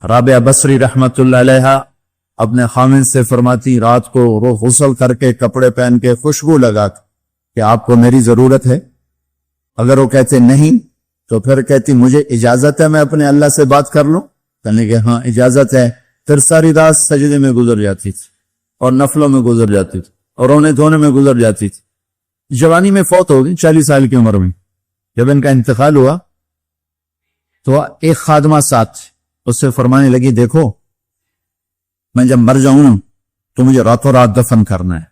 رابعہ بصری رحمت اللہ علیہ اپنے خامن سے فرماتی رات کو وہ غسل کر کے کپڑے پہن کے خوشبو لگا کہ آپ کو میری ضرورت ہے. اگر وہ کہتے نہیں تو پھر کہتی مجھے اجازت ہے میں اپنے اللہ سے بات کر لوں؟ کہنے کہ ہاں اجازت ہے. پھر ساری رات سجدے میں گزر جاتی تھی اور نفلوں میں گزر جاتی تھی اور رونے دھونے میں گزر جاتی تھی. جوانی میں فوت ہو گئی 40 سال کی عمر میں. جب ان کا انتقال ہوا تو ایک خادمہ ساتھ اس سے فرمانے لگی دیکھو میں جب مر جاؤں نا تو مجھے راتوں رات دفن کرنا ہے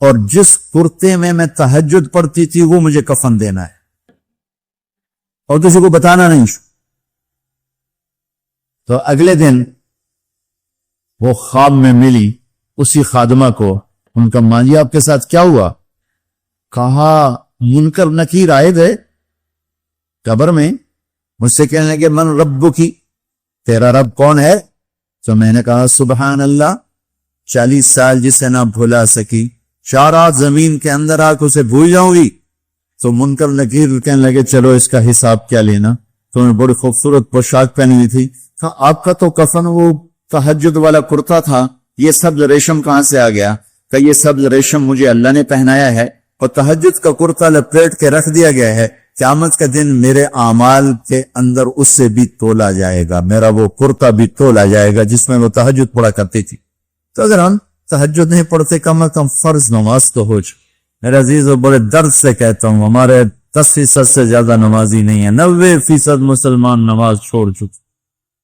اور جس کرتے میں تہجد پڑھتی تھی وہ مجھے کفن دینا ہے اور کسی کو بتانا نہیں. تو اگلے دن وہ خواب میں ملی اسی خادمہ کو. ان کا ماں جی آپ کے ساتھ کیا ہوا؟ کہا منکر نکیر آئے تھے قبر میں مجھ سے کہنے لگے من رب کی، تیرا رب کون ہے؟ تو میں نے کہا سبحان اللہ 40 سال جسے نہ بھولا سکی 4 رات زمین کے اندر آ کے اسے بھول جاؤں گی. تو منکر نکیر کہنے لگے چلو اس کا حساب کیا لینا. تو میں بڑی خوبصورت پوشاک پہنی ہوئی تھی. کہا آپ کا تو کفن وہ تہجد والا کرتا تھا، یہ سبز ریشم کہاں سے آ گیا؟ کہ یہ سبز ریشم مجھے اللہ نے پہنایا ہے اور تہجد کا کرتا لپیٹ کے رکھ دیا گیا ہے. قیامت کا دن میرے اعمال کے اندر اس سے بھی تولا جائے گا، میرا وہ کرتا بھی تولا جائے گا جس میں وہ تہجد پڑھا کرتی تھی. تو اگر ہم تہجد نہیں پڑھتے کم از کم فرض نماز تو ہو جائے. میرے عزیز بڑے درد سے کہتا ہوں ہمارے 10% سے زیادہ نمازی نہیں ہے، 90% مسلمان نماز چھوڑ چکے.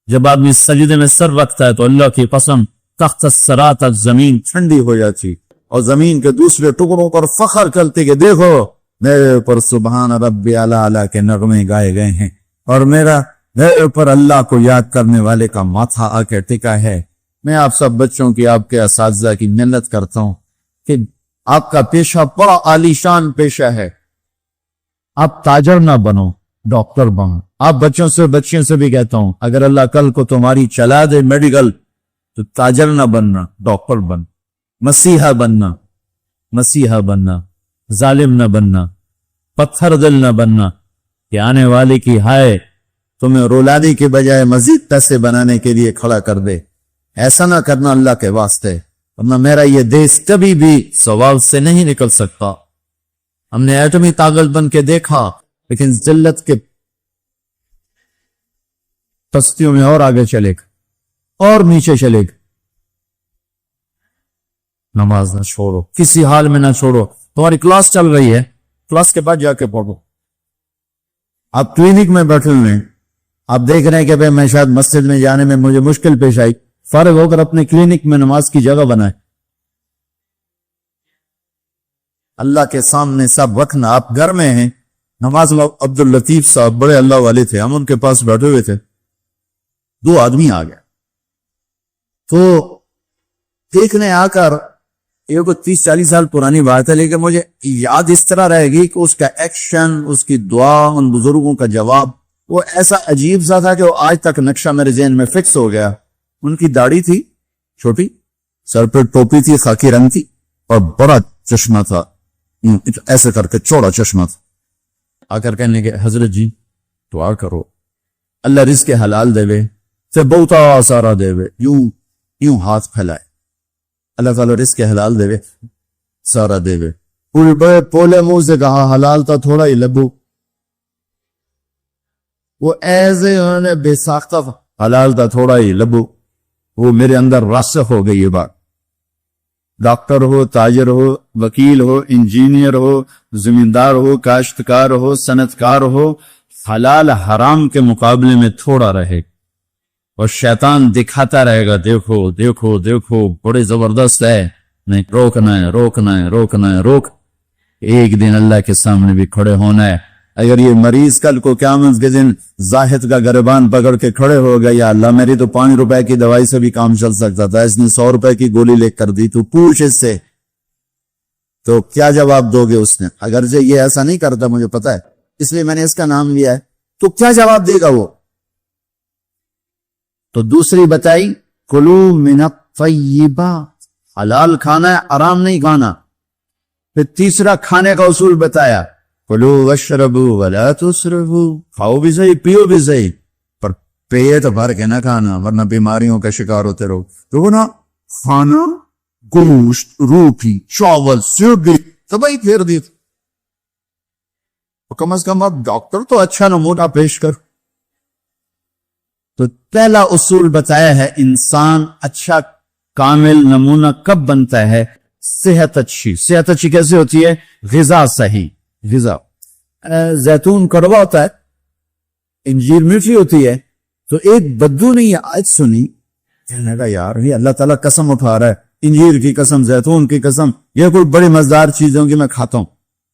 جب آدمی سجدے میں سر رکھتا ہے تو اللہ کی قسم تخت الصراط زمین ٹھنڈی ہو جاتی اور زمین کے دوسرے ٹکڑوں پر فخر کرتے کہ دیکھو میرے اوپر سبحان ربی اعلی اعلی کے نغمے گائے گئے ہیں اور میرے اوپر اللہ کو یاد کرنے والے کا ماتھا آ کے ٹکا ہے. میں آپ سب بچوں کی، آپ کے اساتذہ کی محنت کرتا ہوں کہ آپ کا پیشہ بڑا عالی شان پیشہ ہے. آپ تاجر نہ بنو، ڈاکٹر بنو. آپ بچیوں سے بھی کہتا ہوں اگر اللہ کل کو تمہاری چلا دے میڈیکل تو تاجر نہ بننا، ڈاکٹر بن. مسیحا بننا، ظالم نہ بننا، پتھر دل نہ بننا کہ آنے والے کی ہائے تمہیں رولادی کے بجائے مزید پیسے بنانے کے لیے کھڑا کر دے. ایسا نہ کرنا اللہ کے واسطے، ورنہ میرا یہ دیش کبھی بھی سوال سے نہیں نکل سکتا. ہم نے ایٹمی طاقت بن کے دیکھا لیکن ذلت کے پستیوں میں اور آگے چلے گا اور نیچے چلے گا. نماز نہ چھوڑو، کسی حال میں نہ چھوڑو. تمہاری کلاس چل رہی ہے، کلاس کے بعد جا کے پڑھو. آپ کلینک میں بیٹھے ہوئے ہیں، آپ دیکھ رہے ہیں کہ میں شاید مسجد میں جانے میں مجھے مشکل پیش آئی، فارغ ہو کر اپنے کلینک میں نماز کی جگہ بنائے. اللہ کے سامنے سب رکھنا. آپ گھر میں ہیں، نماز عبد اللطیف صاحب بڑے اللہ والے تھے، ہم ان کے پاس بیٹھے ہوئے تھے، 2 آدمی آ گئے تو دیکھنے آ کر، یہ کوئی 30-40 سال پرانی بات ہے لیکن مجھے یاد اس طرح رہے گی کہ اس کا ایکشن، اس کی دعا، ان بزرگوں کا جواب وہ ایسا عجیب سا تھا کہ وہ آج تک نقشہ میرے ذہن میں فکس ہو گیا. ان کی داڑھی تھی چھوٹی، سر پہ ٹوپی تھی خاکی رنگ کی اور بڑا چشمہ تھا، ایسے کر کے چوڑا چشمہ تھا. آ کر کہنے کے حضرت جی دعا کرو اللہ رزق حلال دے سے بہتا سارا دے. یوں ہاتھ پھیلائے، اللہ تعالیٰ رزق حلال دے سارا دے. پولے منہ سے کہا حلال تھا تھوڑا ہی لبو. وہ ایسے انہوں نے بے ساختہ حلال تھا تھوڑا ہی لبو. وہ میرے اندر راسخ ہو گئی یہ بات. ڈاکٹر ہو، تاجر ہو، وکیل ہو، انجینئر ہو، زمیندار ہو، کاشتکار ہو، صنعتکار ہو، حلال حرام کے مقابلے میں تھوڑا رہے اور شیطان دکھاتا رہے گا دیکھو دیکھو دیکھو بڑے زبردست ہے. نہیں، روکنا ہے. ایک دن اللہ کے سامنے بھی کھڑے ہونا ہے. اگر یہ مریض کل کو قیامت کے دن زاہد کا گریبان پکڑ کے کھڑے ہو گیا، یا اللہ میری تو 5 روپے کی دوائی سے بھی کام چل سکتا تھا، اس نے 100 روپے کی گولی لے کر دی، تو پوچھ اس سے، تو کیا جواب دو گے؟ اس نے اگرچہ یہ ایسا نہیں کرتا مجھے پتا ہے، اس لیے میں نے اس کا نام لیا ہے، تو کیا جواب دے گا وہ؟ تو دوسری بتائی کلو من الطیبات، حلال کھانا ہے، حرام نہیں کھانا. پھر تیسرا کھانے کا اصول بتایا، کلو واشربوا ولا تسرفوا، کھاؤ بھی صحیح پیو بھی صحیح پر پیٹ بھر کے نہ کھانا ورنہ بیماریوں کا شکار ہوتے رہو. تو وہ نا کھانا گوشت روٹی چاول سیوڈی سبھی پھیر دی. کم از کم اب ڈاکٹر تو اچھا نمونہ پیش کر. تو پہلا اصول بتایا ہے انسان اچھا کامل نمونہ کب بنتا ہے؟ صحت اچھی. صحت اچھی کیسے ہوتی ہے؟ غذا صحیح. غذا زیتون کڑوا ہوتا ہے، انجیر میٹھی ہوتی ہے. تو ایک بدو نے یہ آیت سنی، کہنے کا یار یہ اللہ تعالیٰ قسم اٹھا رہا ہے، انجیر کی قسم زیتون کی قسم، یہ کوئی بڑی مزدار چیزوں کی میں کھاتا ہوں.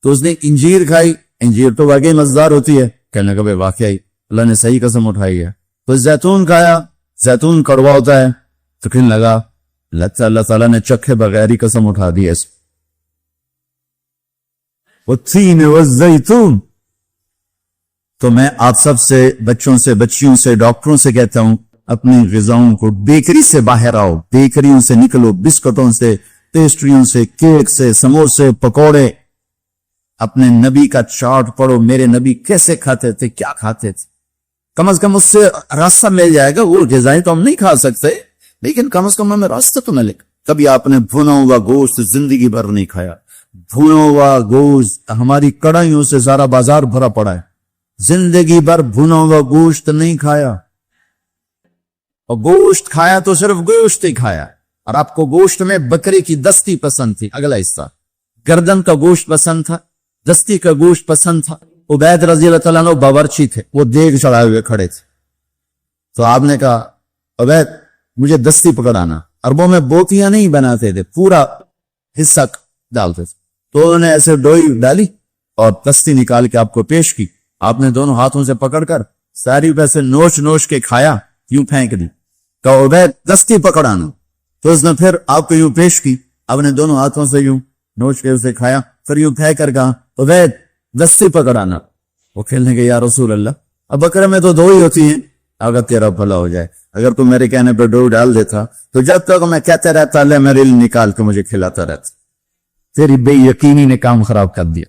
تو اس نے انجیر کھائی، انجیر تو واقعی مزدار ہوتی ہے. کہنے کا بھائی واقعی اللہ نے صحیح قسم اٹھائی ہے. تو زیتون کھایا، زیتون کڑوا ہوتا ہے. تو کہنے لگا اللہ تعالیٰ نے چکھے بغیر ہی قسم اٹھا دی ہے. والتین والزیتون. تو میں آپ سب سے، بچوں سے، بچیوں سے، ڈاکٹروں سے کہتا ہوں اپنی غذاؤں کو، بیکری سے باہر آؤ، بیکریوں سے نکلو، بسکٹوں سے، پیسٹریوں سے، کیک سے، سموسے، پکوڑے. اپنے نبی کا چارٹ پڑھو، میرے نبی کیسے کھاتے تھے، کیا کھاتے تھے. کم از کم اس سے راستہ مل جائے گا. وہ غذائیں تو ہم نہیں کھا سکتے لیکن کم از کم ہمیں راستہ تو ملے گا. کبھی آپ نے بھنا ہوا گوشت زندگی بھر نہیں کھایا. بھنا ہوا گوشت ہماری کڑھائیوں سے سارا بازار بھرا پڑا ہے. زندگی بھر بھنا ہوا گوشت نہیں کھایا، اور گوشت کھایا تو صرف گوشت ہی کھایا. اور آپ کو گوشت میں بکری کی دستی پسند تھی، اگلا حصہ گردن کا گوشت پسند تھا، دستی کا گوشت پسند تھا. عبید رضی اللہ تعالیٰ عنہ باورچی تھے، وہ دیگ چڑھائے ہوئے کھڑے تھے. تو آپ نے کہا عبید مجھے دستی پکڑانا. عربوں میں بوتیاں نہیں بناتے تھے، پورا حصہ ڈالتے تھے. تو انہوں نے ایسے ڈوئی ڈالی اور دستی نکال کے آپ کو پیش کی. آپ نے دونوں ہاتھوں سے پکڑ کر ساری پیسے نوچ نوچ کے کھایا، یوں پھینک دی. کہا عبید دستی پکڑانا. تو اس نے پھر آپ کو یوں پیش کی، آپ نے دونوں ہاتھوں سے یوں نوچ کے اسے کھایا، پھر یوں پھینک کر کہا عبید دستی پکڑانا. وہ کھیلنے کے یا رسول اللہ اب بکرے میں تو دو ہی ہوتی ہیں، اگر تیرا بھلا ہو جائے، اگر تو میرے کہنے پہ ڈو ڈال دیتا تو جب تک میں کہتا رہتا اللہ میرے لیے نکال کے مجھے کھلاتا رہتا. تیری بے یقینی نے کام خراب کر دیا.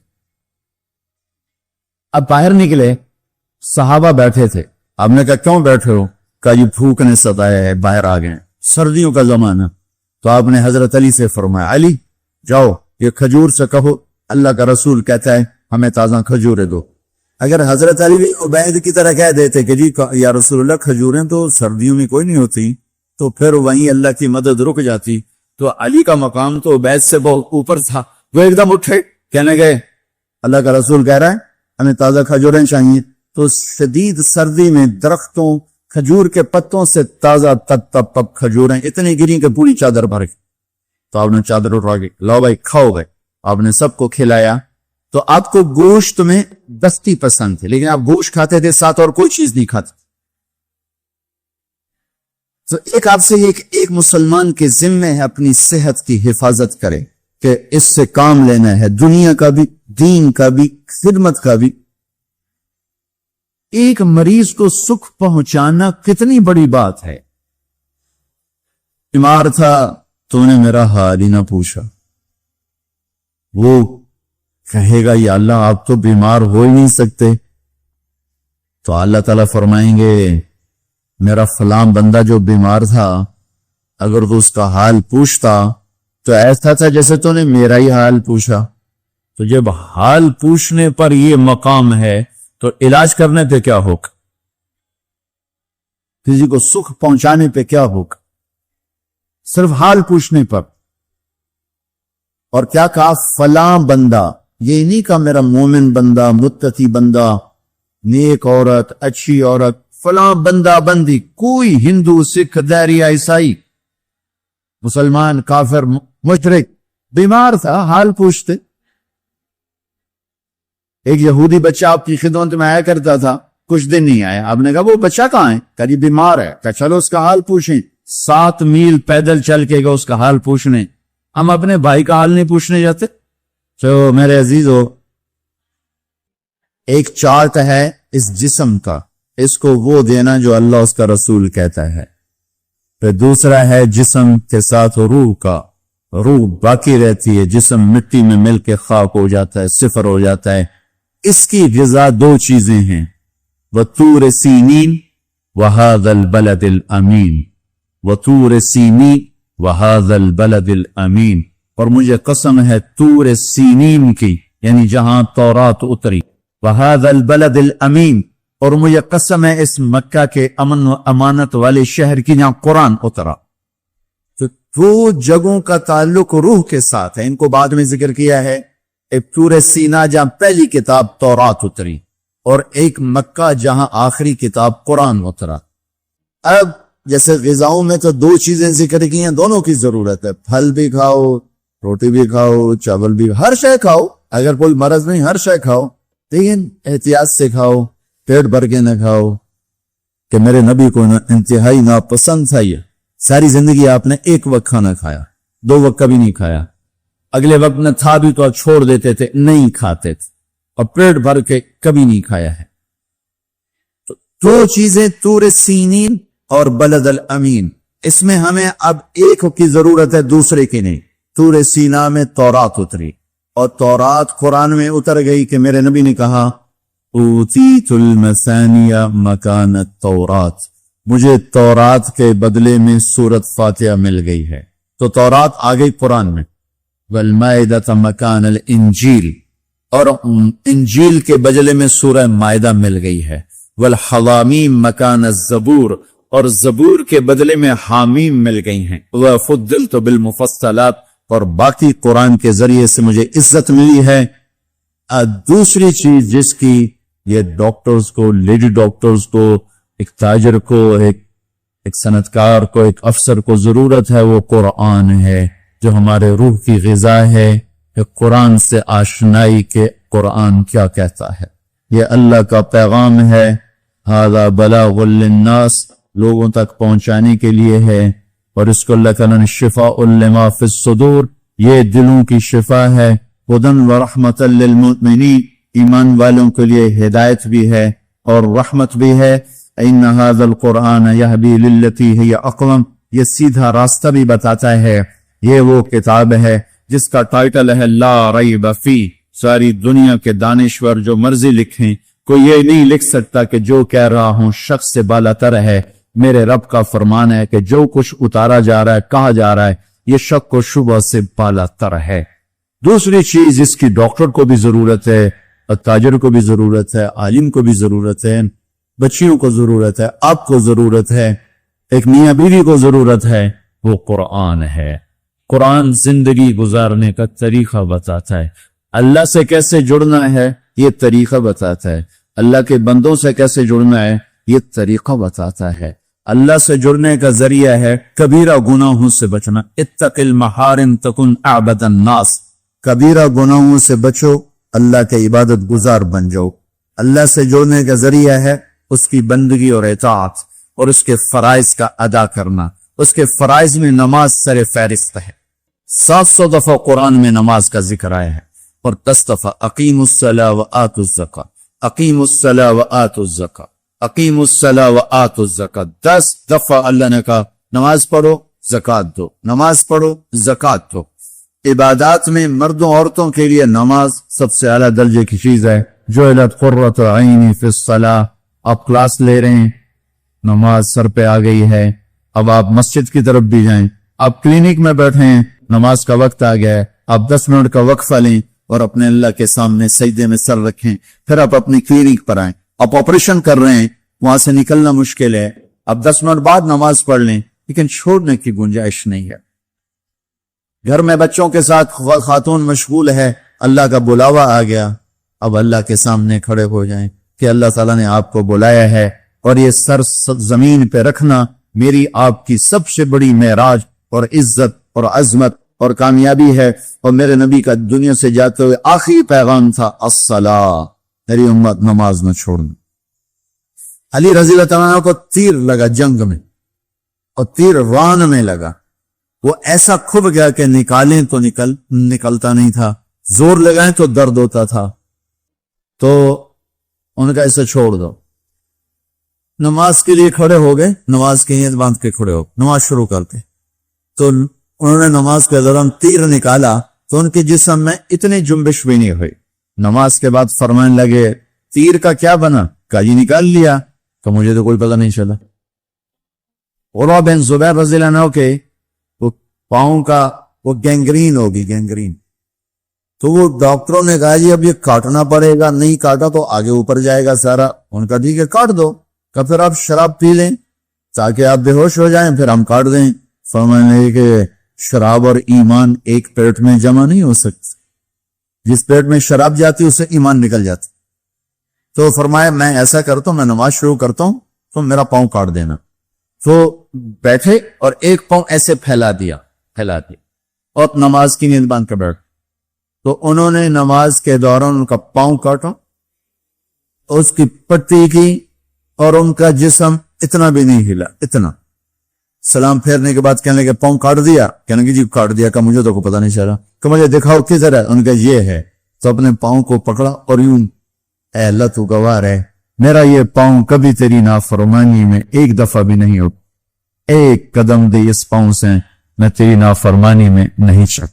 اب باہر نکلے، صحابہ بیٹھے تھے. آپ نے کہا کیوں بیٹھے ہو؟ کہا یہ بھوک نے ستایا ہے، باہر آ گئے، سردیوں کا زمانہ. تو آپ نے حضرت علی سے فرمایا علی جاؤ یہ کھجور سے کہو اللہ کا رسول کہتا ہے ہمیں تازہ کھجوریں دو. اگر حضرت علی عبید کی طرح کہہ دیتے کہ جی یا رسول اللہ کھجوریں تو سردیوں میں کوئی نہیں ہوتی، تو پھر وہیں اللہ کی مدد رک جاتی. تو علی کا مقام تو عبید سے بہت اوپر تھا. وہ ایک دم اٹھے، کہنے گئے اللہ کا رسول کہہ رہا ہے ہمیں تازہ کھجوریں چاہیے. تو شدید سردی میں درختوں کھجور کے پتوں سے تازہ تب کھجوریں اتنی گری کہ پوری چادر بھر گئی. تو آپ نے چادر اٹھا کے لاؤ بھائی کھاؤ بھائی. آپ نے سب کو کھلایا. تو آپ کو گوشت میں دستی پسند تھی لیکن آپ گوشت کھاتے تھے، ساتھ اور کوئی چیز نہیں کھاتے. تو ایک آپ سے ایک مسلمان کے ذمہ ہے اپنی صحت کی حفاظت کرے کہ اس سے کام لینا ہے، دنیا کا بھی، دین کا بھی، خدمت کا بھی. ایک مریض کو سکھ پہنچانا کتنی بڑی بات ہے. بیمار تھا تو نے میرا حال ہی نہ پوچھا. وہ کہے گا یا اللہ آپ تو بیمار ہو ہی نہیں سکتے. تو اللہ تعالیٰ فرمائیں گے میرا فلاں بندہ جو بیمار تھا اگر تو اس کا حال پوچھتا تو ایسا تھا جیسے تو نے میرا ہی حال پوچھا. تو جب حال پوچھنے پر یہ مقام ہے تو علاج کرنے پہ کیا ہوگا؟ کسی کو سکھ پہنچانے پہ کیا ہوگا؟ صرف حال پوچھنے پر. اور کیا کہا فلاں بندہ، یہ نہیں کہا میرا مومن بندہ، متقی بندہ، نیک عورت، اچھی عورت، فلاں بندہ بندی. کوئی ہندو، سکھ، دہری، عیسائی، مسلمان، کافر، مشرک بیمار تھا حال پوچھتے. ایک یہودی بچہ آپ کی خدمت میں آیا کرتا تھا، کچھ دن نہیں آیا. آپ نے کہا وہ بچہ کہاں ہے؟ کہا جی بیمار ہے. کہا چلو اس کا حال پوچھیں. 7 میل پیدل چل کے گا اس کا حال پوچھنے. ہم اپنے بھائی کا حال نہیں پوچھنے جاتے. تو میرے عزیزو ایک چارٹ ہے اس جسم کا، اس کو وہ دینا جو اللہ اس کا رسول کہتا ہے. پھر دوسرا ہے جسم کے ساتھ روح کا. روح باقی رہتی ہے، جسم مٹی میں مل کے خاک ہو جاتا ہے، صفر ہو جاتا ہے. اس کی غذا 2 چیزیں ہیں، وطور سینین وهذا البلد الامین وطور سینین وهذا البلد الامین، اور مجھے قسم ہے طور سینین کی یعنی جہاں تورات اتری، وهذا البلد الامین، اور مجھے قسم ہے اس مکہ کے امن و امانت والے شہر کی جہاں قرآن اترا۔ تو دو جگہوں کا تعلق روح کے ساتھ ہے، ان کو بعد میں ذکر کیا ہے، ایک طور سینا جہاں پہلی کتاب تورات اتری، اور ایک مکہ جہاں آخری کتاب قرآن اترا۔ اب جیسے غذاؤں میں تو دو چیزیں ذکر کی ہیں، دونوں کی ضرورت ہے، پھل بھی کھاؤ، روٹی بھی کھاؤ، چاول بھی، ہر شے کھاؤ، اگر کوئی مرض نہیں ہر شے کھاؤ، لیکن احتیاط سے کھاؤ، پیٹ بھر کے نہ کھاؤ، کہ میرے نبی کو انتہائی ناپسند تھا یہ، ساری زندگی آپ نے ایک وقت کھانا کھایا، دو وقت کبھی نہیں کھایا، اگلے وقت میں تھا بھی تو چھوڑ دیتے تھے، نہیں کھاتے تھے، اور پیٹ بھر کے کبھی نہیں کھایا ہے۔ تو دو چیزیں طور سینین اور بلد الامین، اس میں ہمیں اب ایک کی ضرورت ہے دوسرے کی نہیں۔ طور سینا میں تورات اتری، اور تورات قرآن میں اتر گئی کہ میرے نبی نے کہا اوتیت المثانی مکان التورات، مجھے تورات کے بدلے میں سورت فاتحہ مل گئی ہے، تو تورات آ گئی قرآن میں، والمائدۃ مکان الانجیل، اور انجیل کے بدلے میں سورہ مائدہ مل گئی ہے، والحوامیم مکان الزبور، اور زبور کے بدلے میں حامیم مل گئی ہیں، وفضلت بالمفصلات، اور باقی قرآن کے ذریعے سے مجھے عزت ملی ہے۔ دوسری چیز جس کی یہ ڈاکٹرز کو، لیڈی ڈاکٹرز کو، ایک تاجر کو، ایک صنعتکار کو، ایک افسر کو ضرورت ہے، وہ قرآن ہے، جو ہمارے روح کی غذا ہے، کہ قرآن سے آشنائی کے قرآن کیا کہتا ہے، یہ اللہ کا پیغام ہے، ھذا بلاغ للناس، لوگوں تک پہنچانے کے لیے ہے، اور اس کو اللہ تعالیٰ نے شفاء لما فی الصدور، یہ دلوں کی شفا ہے، ہدی ورحمۃ للمؤمنین، ایمان والوں کے لیے ہدایت بھی ہے اور رحمت بھی ہے۔ ان ھذا القرآن یہدی للتی ہی اقوم، یہ سیدھا راستہ بھی بتاتا ہے، یہ وہ کتاب ہے جس کا ٹائٹل ہے لا ریب فی، ساری دنیا کے دانشور جو مرضی لکھیں، کوئی یہ نہیں لکھ سکتا کہ جو کہہ رہا ہوں شخص سے بالا تر ہے۔ میرے رب کا فرمان ہے کہ جو کچھ اتارا جا رہا ہے، کہا جا رہا ہے، یہ شک و شبہ سے بالا تر ہے۔ دوسری چیز جس کی ڈاکٹر کو بھی ضرورت ہے، تاجر کو بھی ضرورت ہے، عالم کو بھی ضرورت ہے، بچیوں کو ضرورت ہے، آپ کو ضرورت ہے، ایک میاں بیوی کو ضرورت ہے، وہ قرآن ہے۔ قرآن زندگی گزارنے کا طریقہ بتاتا ہے، اللہ سے کیسے جڑنا ہے یہ طریقہ بتاتا ہے، اللہ کے بندوں سے کیسے جڑنا ہے یہ طریقہ بتاتا ہے۔ اللہ سے جڑنے کا ذریعہ ہے کبیرہ گناہوں سے بچنا، اتق المحارم تکن اعبد الناس، کبیرہ گناہوں سے بچو، اللہ کے عبادت گزار بن جاؤ۔ اللہ سے جڑنے کا ذریعہ ہے اس کی بندگی اور اطاعت، اور اس کے فرائض کا ادا کرنا۔ اس کے فرائض میں نماز سر فہرست ہے، 700 دفعہ قرآن میں نماز کا ذکر آیا ہے، اور 10 دفعہ اقیموا الصلاۃ وآتوا الزکاۃ، اقیموا الصلاۃ وآتوا الزکاۃ، اقیموا الصلاۃ وآتوا الزکاۃ، 10 دفعہ اللہ نے کہا نماز پڑھو زکوٰۃ دو، نماز پڑھو زکوٰۃ دو۔ عبادات میں مردوں عورتوں کے لیے نماز سب سے اعلیٰ درجے کی چیز ہے۔ جعلت قرۃ عینی فی الصلاۃ، آپ کلاس لے رہے ہیں، نماز سر پہ آ گئی ہے، اب آپ مسجد کی طرف بھی جائیں، آپ کلینک میں بیٹھے ہیں، نماز کا وقت آ گیا ہے، آپ 10 منٹ کا وقفہ لیں اور اپنے اللہ کے سامنے سجدے میں سر رکھیں، پھر آپ اپنی کلینک پر آئیں۔ آپ آپریشن کر رہے ہیں، وہاں سے نکلنا مشکل ہے، اب 10 منٹ بعد نماز پڑھ لیں، لیکن چھوڑنے کی گنجائش نہیں ہے۔ گھر میں بچوں کے ساتھ خاتون مشغول ہے، اللہ کا بلاوا آ گیا، اب اللہ کے سامنے کھڑے ہو جائیں کہ اللہ تعالیٰ نے آپ کو بلایا ہے، اور یہ سر زمین پہ رکھنا میری آپ کی سب سے بڑی معراج اور عزت اور عظمت اور کامیابی ہے۔ اور میرے نبی کا دنیا سے جاتے ہوئے آخری پیغام تھا الصلاۃ، میری امت نماز نہ چھوڑنا۔ علی رضی اللہ تعالیٰ عنہ کو تیر لگا جنگ میں، اور تیر ران میں لگا، وہ ایسا کھب گیا کہ نکالیں تو نکلتا نہیں تھا، زور لگائیں تو درد ہوتا تھا، تو ان کا اسے چھوڑ دو۔ نماز کے لیے کھڑے ہو گئے، نماز کے نیت باندھ کے کھڑے ہو، نماز شروع کرتے، تو انہوں نے نماز کے دوران تیر نکالا تو ان کے جسم میں اتنی جنبش بھی نہیں ہوئی۔ نماز کے بعد فرمانے لگے تیر کا کیا بنا؟ کہا جی نکال لیا۔ تو مجھے تو کوئی پتہ نہیں چلا. عروہ بن زبیر رضی اللہ عنہ کے وہ پاؤں کا وہ گینگرین ہوگی, گینگرین. تو وہ ڈاکٹروں نے کہا جی اب یہ کاٹنا پڑے گا, نہیں کاٹا تو آگے اوپر جائے گا سارا. ان کا ٹھیک ہے کاٹ دو. کہ پھر آپ شراب پی لیں تاکہ آپ بے ہوش ہو جائیں, پھر ہم کاٹ دیں. فرمانے لگے کہ شراب اور ایمان ایک پیٹ میں جمع نہیں ہو سکتے. جس پیٹ میں شراب جاتی اس سے ایمان نکل جاتی. تو فرمایا میں ایسا کرتا ہوں, میں نماز شروع کرتا ہوں تو میرا پاؤں کاٹ دینا. تو بیٹھے اور ایک پاؤں ایسے پھیلا دیا اور نماز کی نیت باندھ کر بیٹھ. تو انہوں نے نماز کے دوران ان کا پاؤں کاٹا, اس کی پٹی کی, اور ان کا جسم اتنا بھی نہیں ہلا, اتنا. سلام پھیرنے کے بعد کہنے لگے پاؤں کاٹ دیا؟ کہنے لگے جی کاٹ دیا. کہ مجھے تو پتہ نہیں چلا. کہ مجھے دکھاؤ کس طرح؟ ان کا یہ ہے. تو اپنے پاؤں کو پکڑا اور یوں, اے اللہ تو گواہ ہے میرا یہ پاؤں کبھی تیری نافرمانی میں ایک دفعہ بھی نہیں ہو, ایک قدم دے اس پاؤں سے میں تیری نافرمانی میں نہیں چک.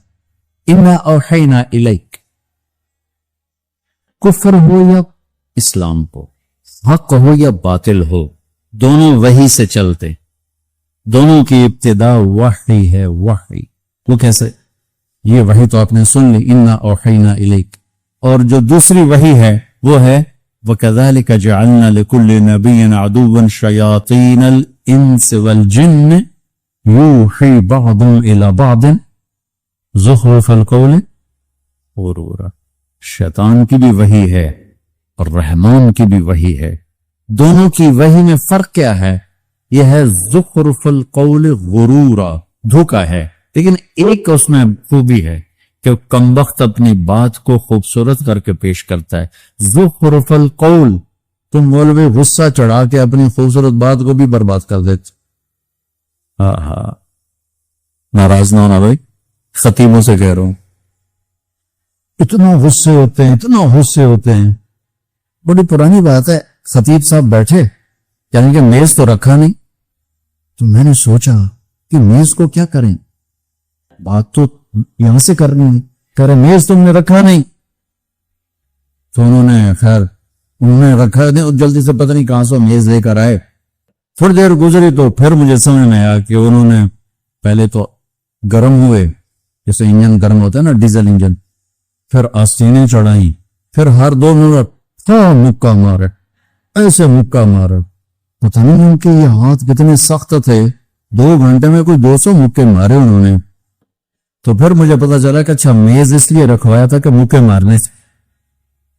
انا اوحینا الیک, کفر ہو یا اسلام ہو, حق ہو یا باطل ہو, دونوں وحی سے چلتے, دونوں کی ابتدا وحی ہے. وحی وہ کیسے؟ یہ وحی تو آپ نے سن لی, انا اوحینا الیک. اور جو دوسری وحی ہے وہ ہے وَكَذَلِكَ جَعَلْنَا لِكُلِّ نَبِيٍّ عَدُوًّا شَيَاطِينَ الْإِنسِ وَالْجِنِّ يُوحِي بَعْضُهُمْ إِلَى بَعْضٍ زُخْرُفَ الْقَوْلِ غُرُورًا. شیطان کی بھی وحی ہے اور رحمان کی بھی وحی ہے. دونوں کی وحی میں فرق کیا ہے؟ یہ ہے زخرف القول غرورا, دھوکا ہے. لیکن ایک اس میں خوبی ہے کہ کمبخت اپنی بات کو خوبصورت کر کے پیش کرتا ہے. زخرف القول, تم مولوی غصہ چڑھا کے اپنی خوبصورت بات کو بھی برباد کر دیتے. ناراض نہ ہونا بھائی, خطیبوں سے کہہ رہا ہوں, اتنا غصے ہوتے ہیں. بڑی پرانی بات ہے, خطیب صاحب بیٹھے, یعنی کہ میز تو رکھا نہیں. تو میں نے سوچا کہ میز کو کیا کریں, بات تو یہاں سے کرنی ہے. کہہ رہے میز تم نے رکھا نہیں. تو انہوں نے رکھا نہیں, جلدی سے پتہ نہیں کہاں سے میز لے کر آئے. تھوڑی دیر گزری تو پھر مجھے سمجھ میں آیا کہ انہوں نے پہلے تو گرم ہوئے, جیسے انجن گرم ہوتا ہے نا, ڈیزل انجن, پھر آستینیں چڑھائیں, پھر ہر 2 منٹ مکہ مارے, ایسے مکہ مارے. پتہ نہیں ان کے یہ ہاتھ کتنے سخت تھے, 2 گھنٹے میں کوئی 200 مکے مارے انہوں نے. تو پھر مجھے پتا چلا کہ اچھا میز اس لیے رکھوایا تھا کہ مکے مارنے سے.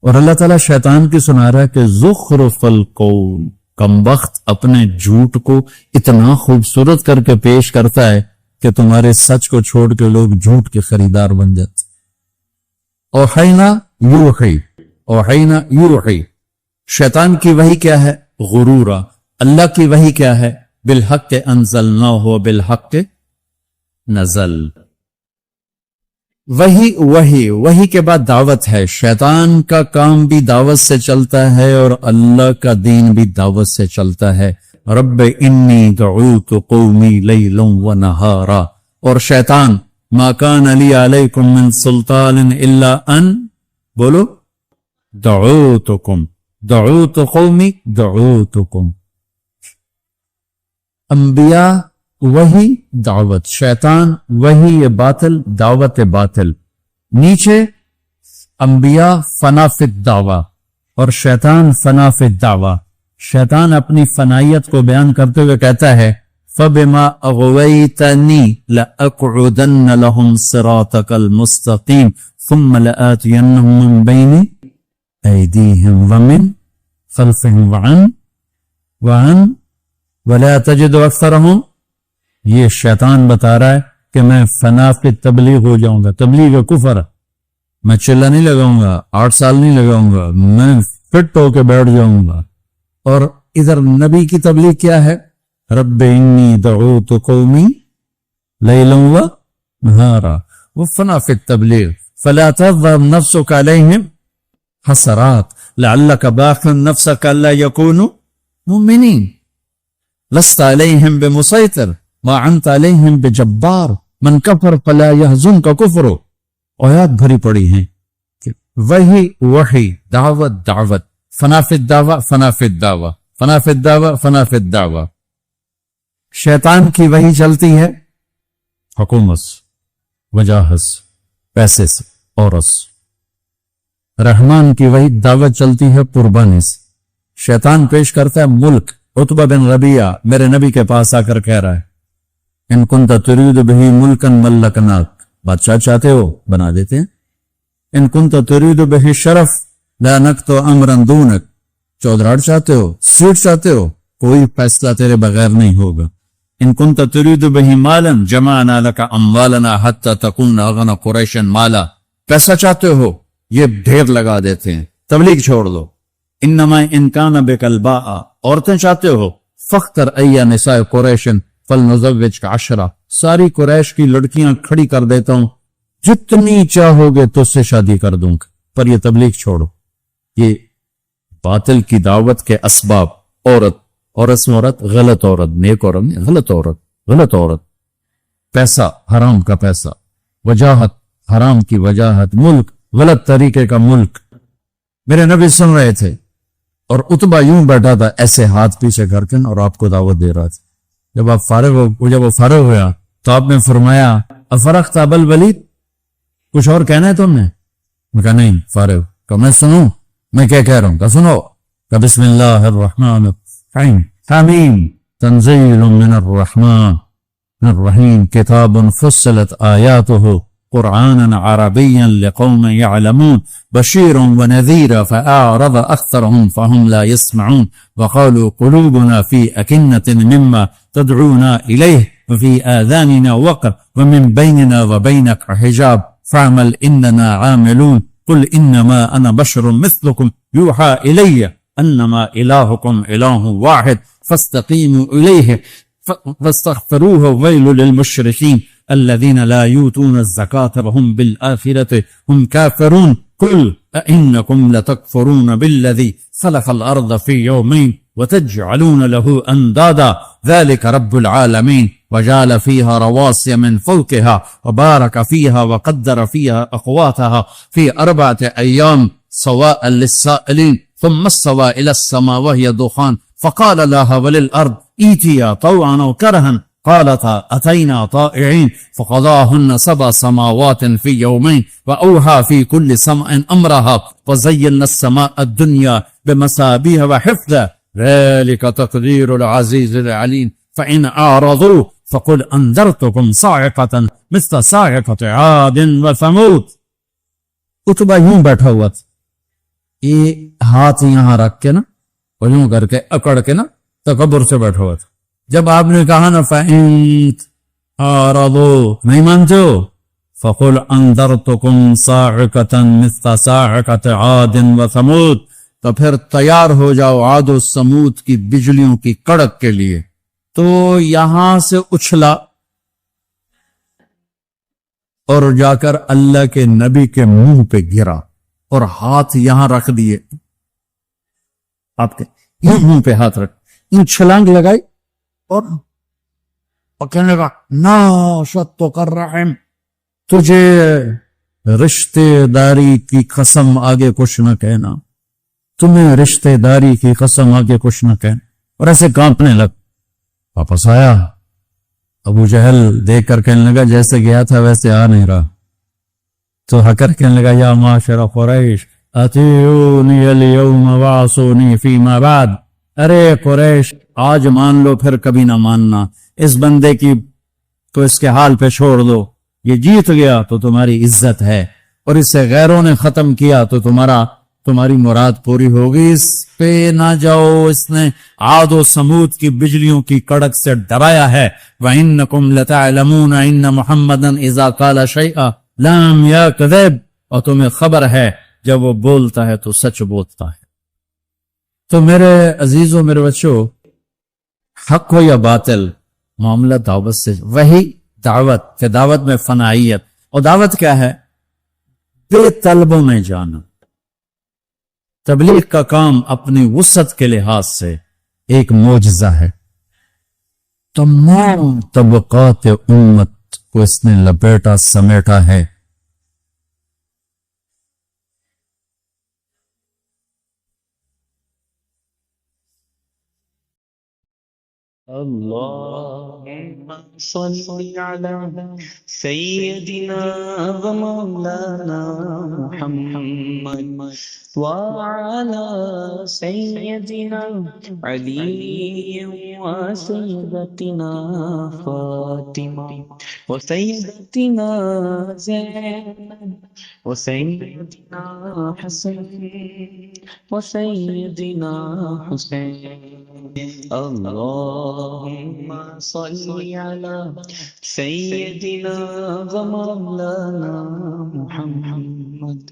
اور اللہ تعالیٰ شیطان کی سنا رہا ہے کہ زخرف القول, کمبخت اپنے جھوٹ کو اتنا خوبصورت کر کے پیش کرتا ہے کہ تمہارے سچ کو چھوڑ کے لوگ جھوٹ کے خریدار بن جاتے. اوحینا یوحی, شیطان کی وحی کیا ہے؟ غرورا. اللہ کی وحی کیا ہے؟ بالحق انزلناہ بالحق نزل. وحی کے بعد دعوت ہے. شیطان کا کام بھی دعوت سے چلتا ہے اور اللہ کا دین بھی دعوت سے چلتا ہے. رب انی دعوت قومی لیلا ونہارا. اور شیطان ما کان لی علیکم من سلطان الا ان, بولو, دعوت قومی دعوتکم. انبیاء وہی دعوت, شیطان وہی باطل دعوت باطل. نیچے انبیاء فنا فی الدعوہ اور شیطان فنا فی الدعوہ. شیطان اپنی فنائیت کو بیان کرتے ہوئے کہتا ہے فَبِمَا أَغْوَيْتَنِي لَأَقْعُدَنَّ لَهُمْ صِرَاطَكَ الْمُسْتَقِيمَ ثُمَّ لَآتِيَنَّهُمْ مِنْ بَيْنِ أَيْدِيهِمْ وَمِنْ خَلْفِهِمْ وَعَنْ وَلَا تَجِدُ أَكْثَرَهُمْ. یہ شیطان بتا رہا ہے کہ میں فنا فی تبلیغ ہو جاؤں گا. تبلیغ کفر, میں چلہ نہیں لگاؤں گا, 8 سال نہیں لگاؤں گا, میں فٹ ہو کے بیٹھ جاؤں گا. اور ادھر نبی کی تبلیغ کیا ہے؟ رب انی دعوت قومی لیلا ونہارا. وہ فنا فی التبلیغ. فلا تذهب نفسك عليهم حسرات لعلك باخع نفسك الا يكونوا مؤمنين لست عليهم بمسيطر ما انت عليهم بجبار من كفر فلا يحزنك كفره. آیات بھری پڑی ہیں کہ وحی دعوت فنا فی الدعوہ فنا فی الدعوہ فنا فی الدعوہ. شیطان کی وہی چلتی ہے حکومت، وجاہت، پیسے سے، عورت سے. رحمان کی وہی دعوت چلتی ہے قربانی سے. شیطان پیش کرتا ہے ملک. عتبہ بن ربیعہ میرے نبی کے پاس آ کر کہہ رہا ہے ان کنت ترید بہ ملکا ملکناک، بادشاہ چاہتے ہو بنا دیتے ہیں. ان کنت ترید بہ شرف لانکت امرا دونک، چودراڑ چاہتے ہو، سیٹ چاہتے ہو، کوئی فیصلہ تیرے بغیر نہیں ہوگا. ان کنت ترید بہ مالا جمعنا لک اموالنا حتی تکون اغنى قریش مالا، پیسہ چاہتے ہو یہ ڈھیر لگا دیتے ہیں، تبلیغ چھوڑ دو. انما ان کان بک الباء، عورتیں چاہتے ہو، فاختر ای نساء قریش فلنزوجک عشرہ، ساری قریش کی لڑکیاں کھڑی کر دیتا ہوں، جتنی چاہو گے تو سے شادی کر دوں گا، پر یہ تبلیغ چھوڑو. یہ باطل کی دعوت کے اسباب. عورت سے عورت، غلط عورت، نیک عورت نہیں، غلط عورت. پیسہ، حرام کا پیسہ. وجاہت، حرام کی وجاہت. ملک، غلط طریقے کا ملک. میرے نبی سن رہے تھے اور عتبہ یوں بیٹھا تھا ایسے ہاتھ پیچھے کر کے اور آپ کو دعوت دے رہا تھا. جب وہ فارغ ہوا تو آپ نے فرمایا افرغت ابا الولید، کچھ اور کہنا ہے تم نے؟ میں کہا نہیں، فارغ. کہ میں سنوں میں کیا کہہ رہا ہوں؟ کہ سنو. کہ بسم اللہ الرحمن الرحیم. حمیم تنزیل من الرحمن الرحیم کتاب فصلت آیاته قرآنا عربيا لقوم يعلمون بشيرا ونذيرا فأعرض أكثرهم فهم لا يسمعون وقالوا قلوبنا في أكنة مما تدعونا إليه وفي آذاننا وقر ومن بيننا وبينك حجاب فاعمل إننا عاملون قل إنما أنا بشر مثلكم يوحى إلي أنما إلهكم إله واحد فاستقيموا إليه فاستغفروه ويل للمشركين الذين لا يؤتون الزكاة وهم بالآخرة هم كافرون قل أئنكم لتكفرون بالذي خلق الأرض في يومين وتجعلون له أندادا ذلك رب العالمين وجعل فيها رواسي من فوقها وبارك فيها وقدر فيها أقواتها في 4 أيام سواء للسائلين ثم استوى إلى السماء وهي دخان فقال لها وللأرض ائتيا طوعا أو كرها قالتا أتينا طائعين فقضاهن 7 سماوات في يومين وأوحى في كل سماء أمرها وزينا السماء الدنيا بمصابيح وحفظا ذلك تقدير العزيز العليم فإن أعرضوا فقل أنذرتكم صاعقة مثل صاعقة عاد وثمود. عتبہ یوں بیٹھا ہوا تھا، یہ ہاتھ یہاں رکھ کے نا اور یوں کر کے اکڑ کے نا تکبر سے بیٹھا ہوا تھا. جب آپ نے کہا نا فَإِنْ أَعْرَضُوا، نہیں مانتے ہو، فَقُلْ أَنذَرْتُكُمْ صَاعِقَةً مِثْلَ صَاعِقَةِ عَادٍ وَثَمُودٍ، تو پھر تیار ہو جاؤ عاد و سمود کی بجلیوں کی کڑک کے لیے. تو یہاں سے اچھلا اور جا کر اللہ کے نبی کے منہ پہ گرا اور ہاتھ یہاں رکھ دیے، آپ کے یہ منہ پہ ہاتھ رکھ، ان چھلانگ لگائی اور کہنے لگا ناشدتک الرحم، تجھے رشتے داری کی قسم آگے کچھ نہ کہنا، تمہیں رشتے داری کی قسم آگے کچھ نہ کہنا. اور ایسے کانپنے لگ. واپس آیا، ابو جہل دیکھ کر کہنے لگا جیسے گیا تھا ویسے آ نہیں رہا. تو حکر کہنے لگا یا معاشر قریش اتیونی اليوم وعصونی فیما بعد، ارے قریش آج مان لو پھر کبھی نہ ماننا، اس بندے کی تو اس کے حال پہ چھوڑ دو، یہ جیت گیا تو تمہاری عزت ہے، اور اسے غیروں نے ختم کیا تو تمہاری مراد پوری ہوگی. اس پہ نہ جاؤ، اس نے عاد و سمود کی بجلیوں کی کڑک سے ڈرایا ہے. وَإِنَّكُمْ لَتَعْلَمُونَ إِنَّ مُحَمَّدًا إِذَا قَالَ شَيْئًا لَمْ يَكْذِبْ، اور تمہیں خبر ہے جب وہ بولتا ہے تو سچ بولتا ہے. تو میرے عزیزوں، میرے بچوں، حق ہو یا باطل، معاملہ دعوت سے، وہی دعوت کہ دعوت میں فنائیت. اور دعوت کیا ہے؟ بے طلبوں میں جانا. تبلیغ کا کام اپنی وسعت کے لحاظ سے ایک معجزہ ہے. تمام طبقات امت کو اس نے لپیٹا سمیٹا ہے. اللهم صل على سيدنا ومولانا محمد وعلى سيدنا علي وسيدتنا فاطمة وسيدتنا زينب وسيدنا حسن وسيدنا حسين. اللهم صل على سيدنا ومولانا محمد